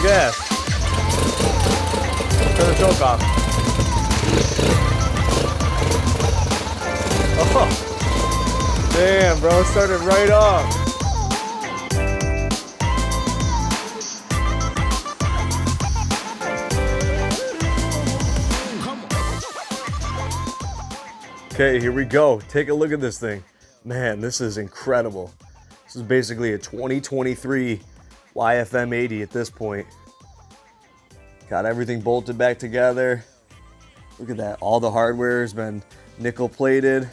gas. Turn the choke off. Oh, damn, bro, it started right off. Okay, here we go. Take a look at this thing. Man, this is incredible. This is basically a 2023 YFM80 at this point. Got everything bolted back together. Look at that. All the hardware has been nickel plated.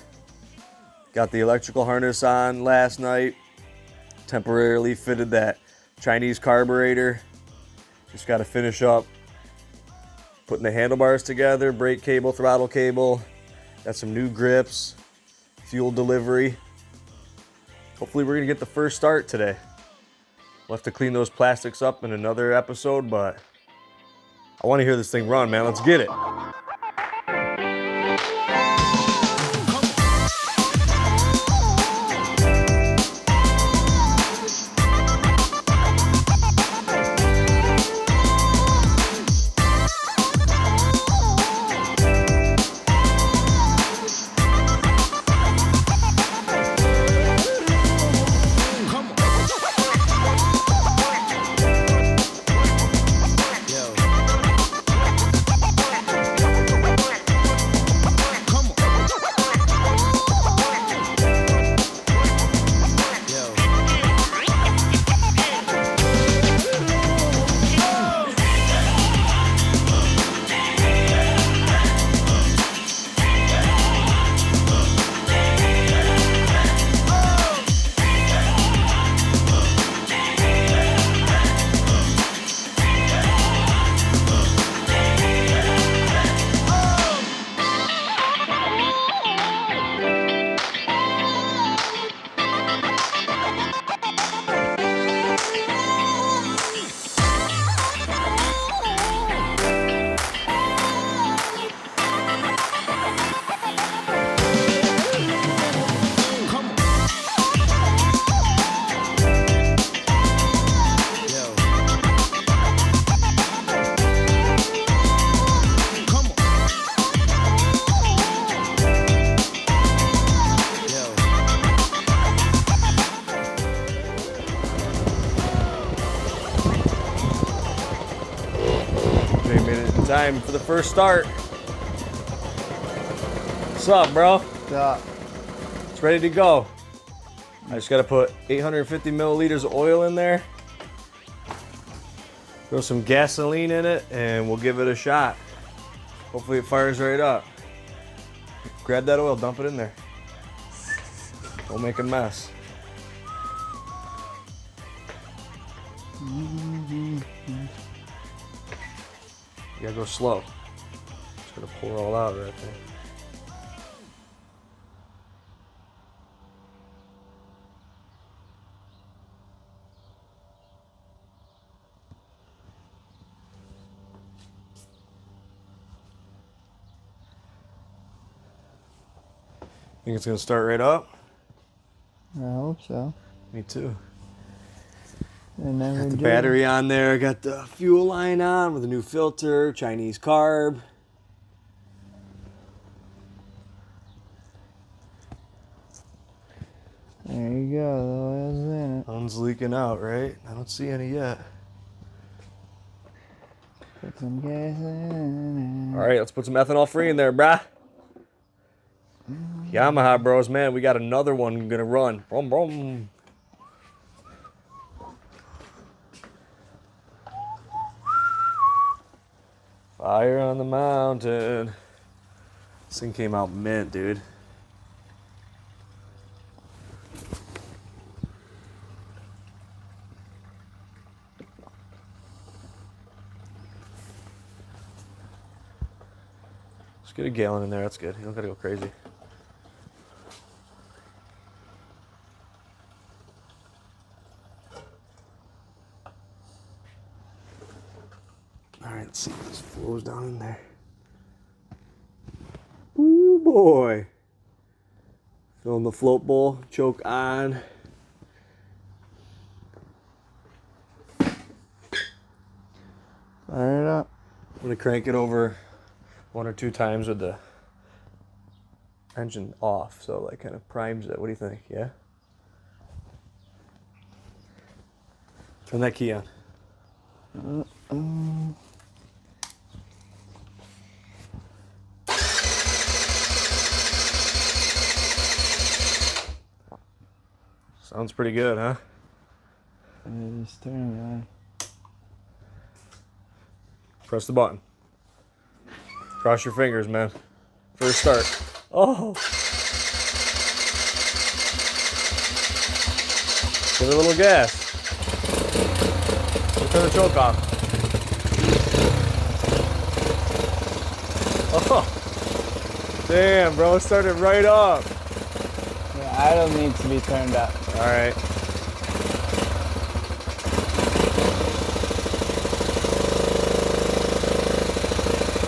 Got the electrical harness on last night. Temporarily fitted that Chinese carburetor. Just got to finish up putting the handlebars together, brake cable, throttle cable. Got some new grips, fuel delivery. Hopefully we're gonna get the first start today. We'll have to clean those plastics up in another episode, but I wanna hear this thing run, man. Let's get it. Time for the first start. What's up, bro? What's up? It's ready to go. I just gotta put 850 milliliters of oil in there, throw some gasoline in it, and we'll give it a shot. Hopefully it fires right up. Grab that oil, dump it in there. Don't make a mess. You gotta go slow. Just gotta pour all out right there. Think it's gonna start right up? I hope so. Me too. Got the battery on there, got the fuel line on with a new filter, Chinese carb. There you go, the oil's in it. One's leaking out, right? I don't see any yet. Put some gas in it. All right, let's put some ethanol free in there, brah. YamahaBros, man, we got another one gonna run. Brum, brum. Fire on the mountain. This thing came out mint, dude. Just get a gallon in there, that's good. You don't gotta go crazy. Alright, let's see if this flows down in there. Ooh boy. Filling the float bowl, choke on. Fire it up. I'm gonna crank it over 1 or 2 times with the engine off, so like kind of primes it. What do you think? Yeah? Turn that key on. Sounds pretty good, huh? Just turn it on. Press the button. Cross your fingers, man. First start. Oh! Give it a little gas. Turn the choke off. Oh! Damn, bro. It started right up. The idle needs to be turned up. All right.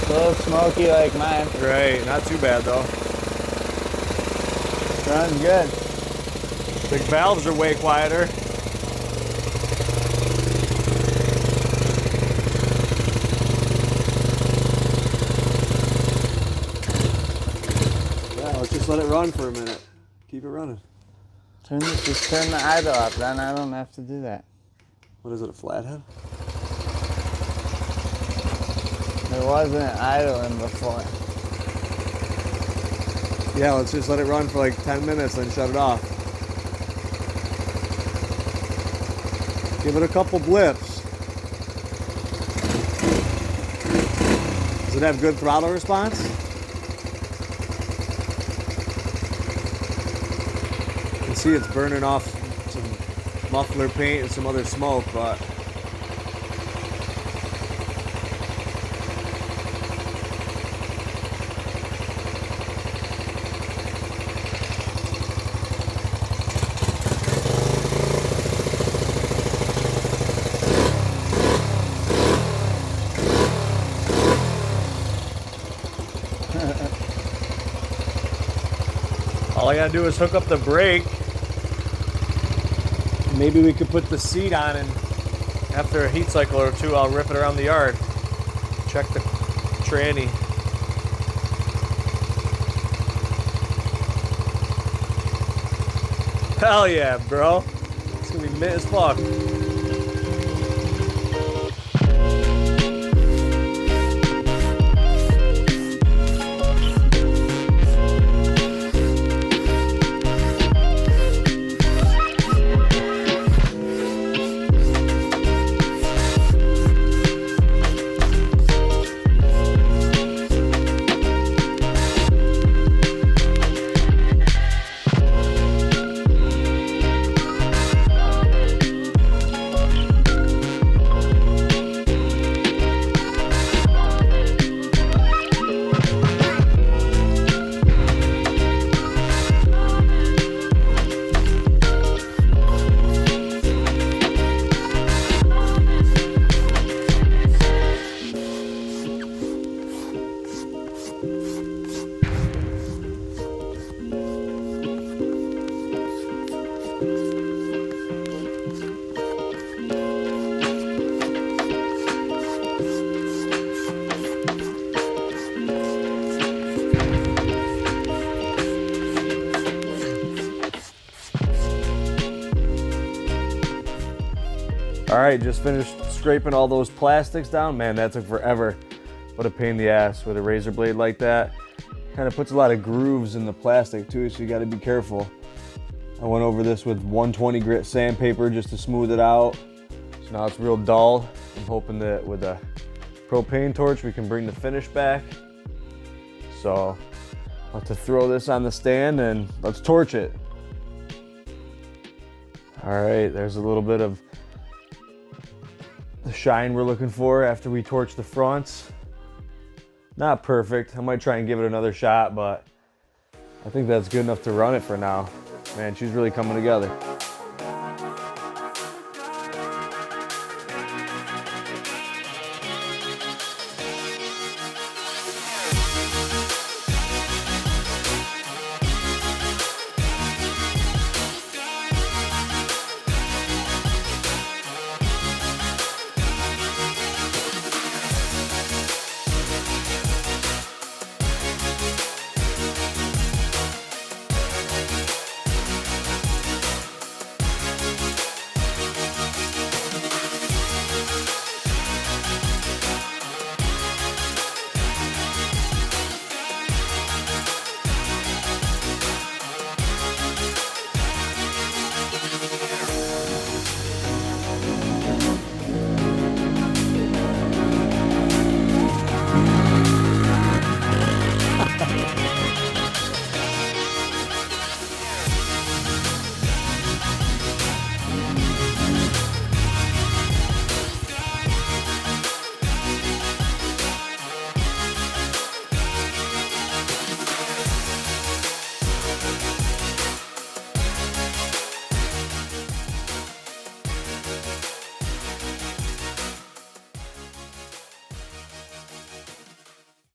A little smoky like mine. Right. Not too bad, though. Runs good. The valves are way quieter. Yeah, let's just let it run for a minute. Keep it running. Just turn the idle up, then I don't have to do that. What is it, a flathead? There wasn't idling before. Yeah, let's just let it run for like 10 minutes, then shut it off. Give it a couple blips. Does it have good throttle response? You can see it's burning off some muffler paint and some other smoke, but all I gotta do is hook up the brake. Maybe we could put the seat on, and after a heat cycle or two, I'll rip it around the yard. Check the tranny. Hell yeah, bro. It's gonna be mint as fuck. All right, just finished scraping all those plastics down. Man, that took forever. What a pain in the ass with a razor blade like that. Kind of puts a lot of grooves in the plastic too, so you gotta be careful. I went over this with 120 grit sandpaper just to smooth it out. So now it's real dull. I'm hoping that with a propane torch we can bring the finish back. So I'll have to throw this on the stand and let's torch it. All right, there's a little bit of the shine we're looking for after we torch the fronts. Not perfect. I might try and give it another shot, but I think that's good enough to run it for now. Man, she's really coming together.